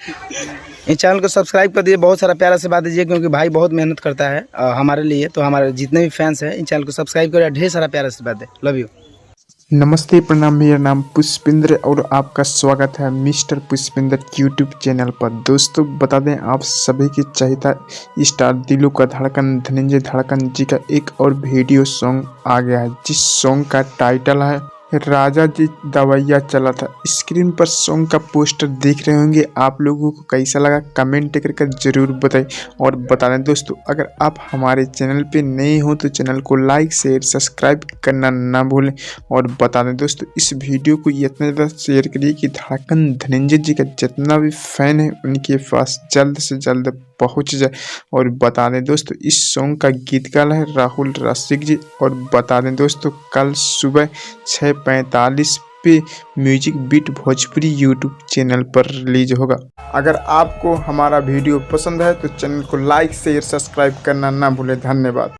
इस चैनल को सब्सक्राइब कर दीजिए, बहुत सारा प्यारा से बात दीजिए, क्योंकि भाई बहुत मेहनत करता है हमारे लिए। तो हमारे जितने भी फैंस हैं इन चैनल को सब्सक्राइब करिए, ढेर सारा प्यारा से बात दे। Love you. नमस्ते, प्रणाम। मेरा नाम पुष्पिंद्र और आपका स्वागत है मिस्टर पुष्पिंद्र यूट्यूब चैनल पर। दोस्तों बता दें आप सभी की चाहता स्टार दिलों का धड़कन धनंजय धड़कन जी का एक और वीडियो सॉन्ग आ गया है, जिस सॉन्ग का टाइटल है राजा जी दवैया चला था। स्क्रीन पर सॉन्ग का पोस्टर देख रहे होंगे, आप लोगों को कैसा लगा कमेंट करके जरूर बताएं। और बता दें दोस्तों, अगर आप हमारे चैनल पे नए हो तो चैनल को लाइक शेयर सब्सक्राइब करना ना भूलें। और बता दें दोस्तों, इस वीडियो को इतना ज़्यादा शेयर करिए कि धड़कन धनंजय जी का जितना भी फैन है उनके पास जल्द से जल्द पहुंच जाए। और बता दें दोस्तों, इस सॉन्ग का गीतकार है राहुल रसिक जी। और बता दें दोस्तों, कल सुबह 6:45 पे music beat Bhojpuri YouTube channel पर रिलीज होगा। अगर आपको हमारा वीडियो पसंद है तो चैनल को लाइक शेयर सब्सक्राइब करना ना भूलें। धन्यवाद।